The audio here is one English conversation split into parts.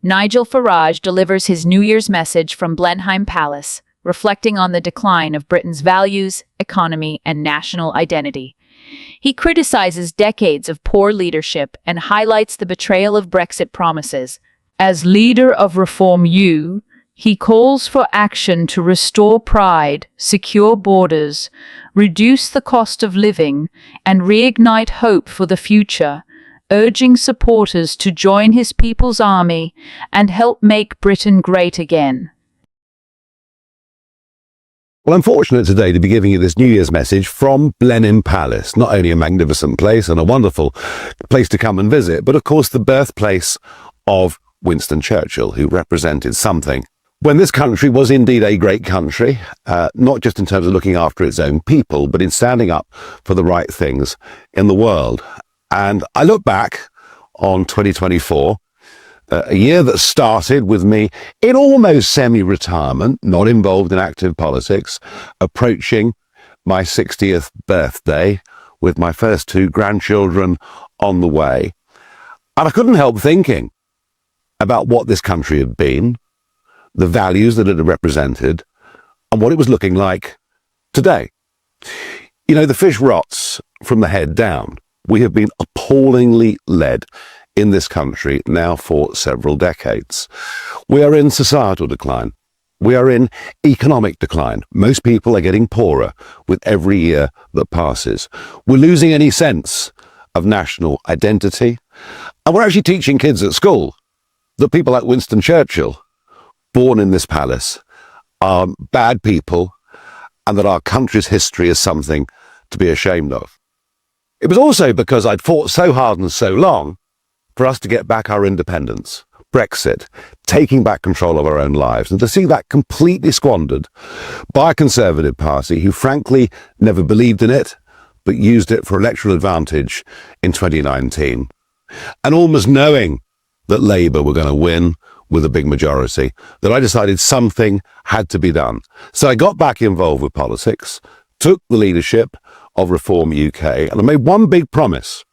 Nigel Farage delivers his New Year's message from Blenheim Palace, reflecting on the decline of Britain's values, economy, and national identity. He criticizes decades of poor leadership and highlights the betrayal of Brexit promises. As leader of Reform U, he calls for action to restore pride, secure borders, reduce the cost of living, and reignite hope for the future, urging supporters to join his people's army and help make Britain great again. Well, I'm fortunate today to be giving you this New Year's message from Blenheim Palace. Not only a magnificent place and a wonderful place to come and visit, but of course the birthplace of Winston Churchill, who represented something when this country was indeed a great country, not just in terms of looking after its own people, but in standing up for the right things in the world. And I look back on 2024, a year that started with me in almost semi-retirement, not involved in active politics, approaching my 60th birthday with my first two grandchildren on the way. And I couldn't help thinking about what this country had been, the values that it had represented, and what it was looking like today. You know, the fish rots from the head down. We have been appallingly led in this country now for several decades. We are in societal decline. We are in economic decline. Most people are getting poorer with every year that passes. We're losing any sense of national identity. And we're actually teaching kids at school that people like Winston Churchill, born in this palace, are bad people and that our country's history is something to be ashamed of. It was also because I'd fought so hard and so long for us to get back our independence, Brexit, taking back control of our own lives, and to see that completely squandered by a Conservative Party who frankly never believed in it, but used it for electoral advantage in 2019. And almost knowing that Labour were going to win with a big majority, that I decided something had to be done. So I got back involved with politics, took the leadership of Reform UK, and I made one big promise.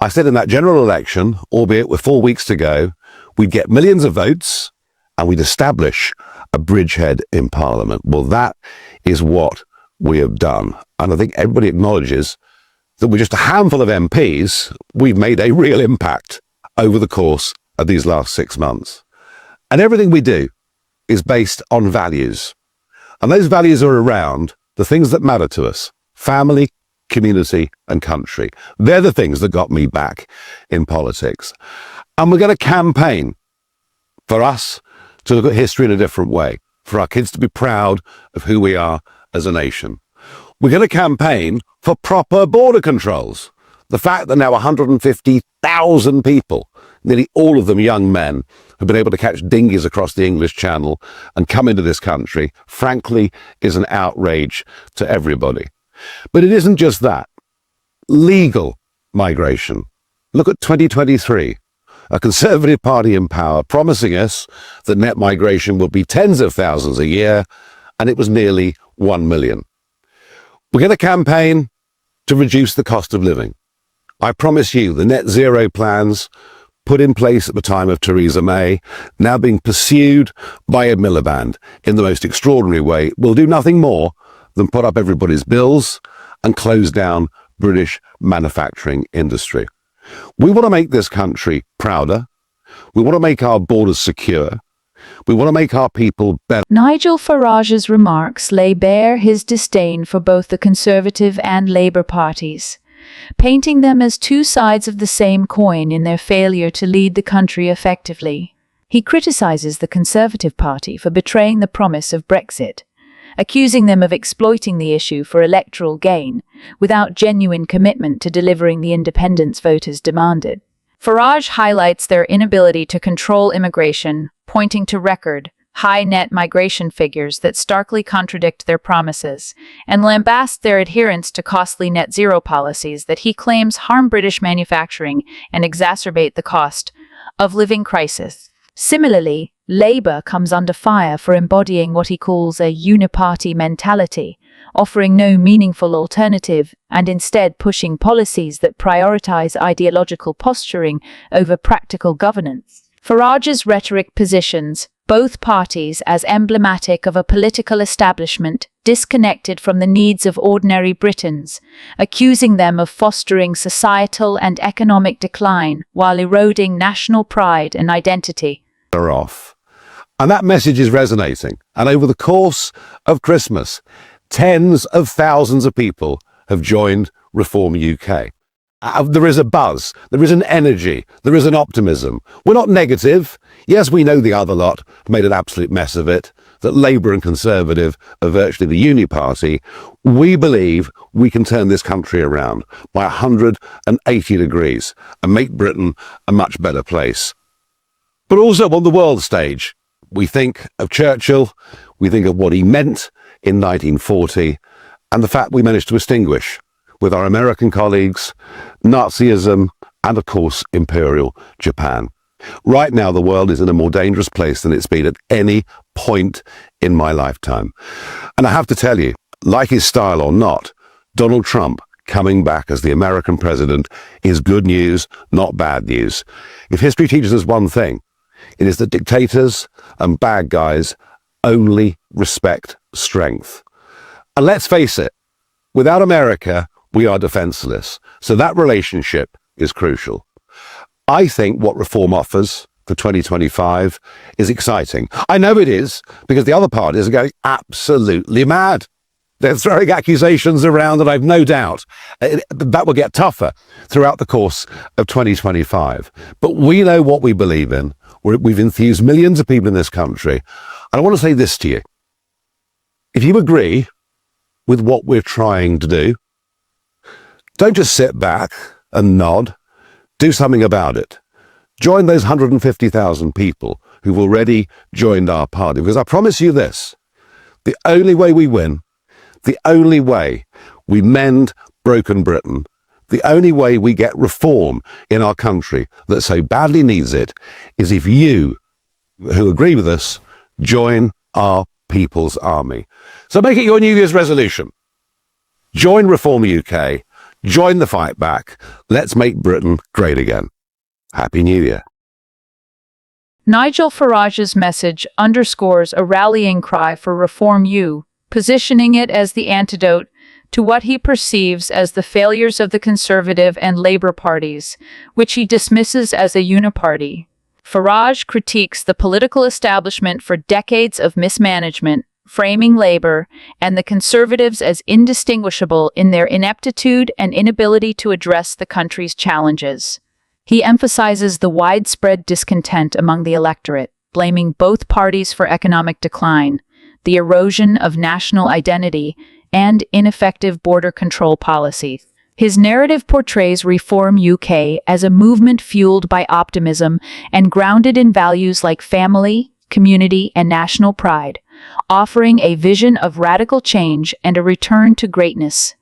I said in that general election, albeit with 4 weeks to go, we'd get millions of votes and we'd establish a bridgehead in Parliament. Well, that is what we have done. And I think everybody acknowledges that we're just a handful of MPs. We've made a real impact over the course of these last 6 months. And everything we do is based on values. And those values are around the things that matter to us: family, community, and country. They're the things that got me back in politics. And we're going to campaign for us to look at history in a different way, for our kids to be proud of who we are as a nation. We're going to campaign for proper border controls. The fact that now 150,000 people, nearly all of them young men, have been able to catch dinghies across the English Channel and come into this country, frankly, is an outrage to everybody. But it isn't just that. Legal migration. Look at 2023. A Conservative Party in power promising us that net migration would be tens of thousands a year, and it was nearly 1 million. We're going to campaign to reduce the cost of living. I promise you, the net zero plans put in place at the time of Theresa May, now being pursued by Ed Miliband in the most extraordinary way, will do nothing more than put up everybody's bills and close down British manufacturing industry. We want to make this country prouder. We want to make our borders secure. We want to make our people better. Nigel Farage's remarks lay bare his disdain for both the Conservative and Labour parties, painting them as two sides of the same coin in their failure to lead the country effectively. He criticizes the Conservative Party for betraying the promise of Brexit, accusing them of exploiting the issue for electoral gain without genuine commitment to delivering the independence voters demanded. Farage highlights their inability to control immigration, pointing to record high net migration figures that starkly contradict their promises, and lambasts their adherence to costly net zero policies that he claims harm British manufacturing and exacerbate the cost of living crisis. Similarly, Labour comes under fire for embodying what he calls a uniparty mentality, offering no meaningful alternative and instead pushing policies that prioritise ideological posturing over practical governance. Farage's rhetoric positions both parties as emblematic of a political establishment disconnected from the needs of ordinary Britons, accusing them of fostering societal and economic decline while eroding national pride and identity. Are off. And that message is resonating. And over the course of Christmas, tens of thousands of people have joined Reform UK. There is a buzz, there is an energy, there is an optimism. We're not negative. Yes, we know the other lot made an absolute mess of it, that Labour and Conservative are virtually the uni party. We believe we can turn this country around by 180 degrees and make Britain a much better place. But also on the world stage, we think of Churchill, we think of what he meant in 1940, and the fact we managed to extinguish with our American colleagues, Nazism, and of course, Imperial Japan. Right now, the world is in a more dangerous place than it's been at any point in my lifetime. And I have to tell you, like his style or not, Donald Trump coming back as the American president is good news, not bad news. If history teaches us one thing, it is that dictators and bad guys only respect strength. And let's face it, without America, we are defenseless. So that relationship is crucial. I think what reform offers for 2025 is exciting. I know it is, because the other parties are going absolutely mad. They're throwing accusations around, and I've no doubt that will get tougher throughout the course of 2025. But we know what we believe in. We've enthused millions of people in this country. And I want to say this to you. If you agree with what we're trying to do, don't just sit back and nod. Do something about it. Join those 150,000 people who've already joined our party. Because I promise you this, the only way we win, the only way we mend broken Britain, the only way we get reform in our country that so badly needs it, is if you, who agree with us, join our people's army. So make it your New Year's resolution. Join Reform UK. Join the fight back. Let's make Britain great again. Happy New Year. Nigel Farage's message underscores a rallying cry for Reform U, positioning it as the antidote to what he perceives as the failures of the Conservative and Labour parties, which he dismisses as a uniparty. Farage critiques the political establishment for decades of mismanagement, framing Labour and the Conservatives as indistinguishable in their ineptitude and inability to address the country's challenges. He emphasizes the widespread discontent among the electorate, blaming both parties for economic decline, the erosion of national identity, and ineffective border control policy. His narrative portrays Reform UK as a movement fueled by optimism and grounded in values like family, community, and national pride, offering a vision of radical change and a return to greatness.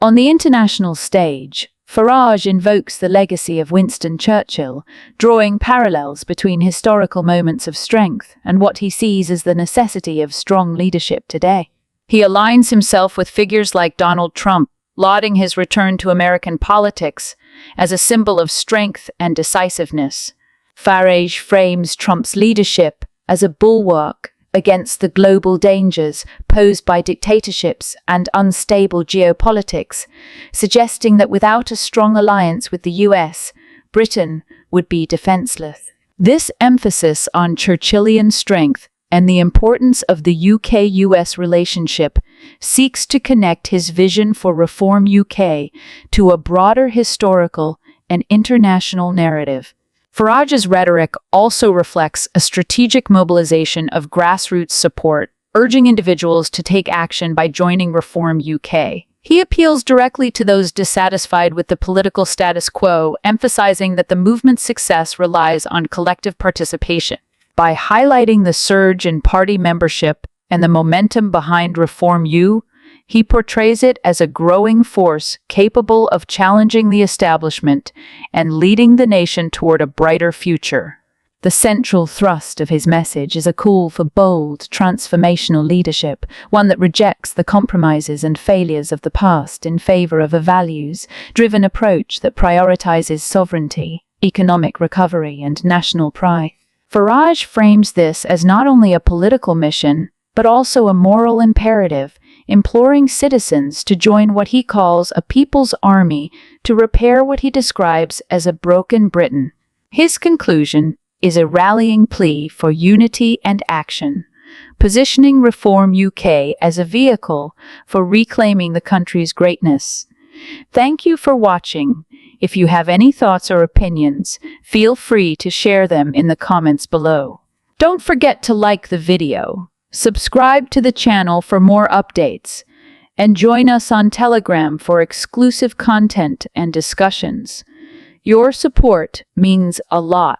On the international stage, Farage invokes the legacy of Winston Churchill, drawing parallels between historical moments of strength and what he sees as the necessity of strong leadership today. He aligns himself with figures like Donald Trump, lauding his return to American politics as a symbol of strength and decisiveness. Farage frames Trump's leadership as a bulwark against the global dangers posed by dictatorships and unstable geopolitics, suggesting that without a strong alliance with the US, Britain would be defenseless. This emphasis on Churchillian strength and the importance of the UK-US relationship seeks to connect his vision for Reform UK to a broader historical and international narrative. Farage's rhetoric also reflects a strategic mobilization of grassroots support, urging individuals to take action by joining Reform UK. He appeals directly to those dissatisfied with the political status quo, emphasizing that the movement's success relies on collective participation. By highlighting the surge in party membership and the momentum behind Reform U, he portrays it as a growing force capable of challenging the establishment and leading the nation toward a brighter future. The central thrust of his message is a call for bold, transformational leadership, one that rejects the compromises and failures of the past in favor of a values-driven approach that prioritizes sovereignty, economic recovery, and national pride. Farage frames this as not only a political mission, but also a moral imperative, imploring citizens to join what he calls a people's army to repair what he describes as a broken Britain. His conclusion is a rallying plea for unity and action, positioning Reform UK as a vehicle for reclaiming the country's greatness. Thank you for watching. If you have any thoughts or opinions, feel free to share them in the comments below. Don't forget to like the video, subscribe to the channel for more updates, and join us on Telegram for exclusive content and discussions. Your support means a lot.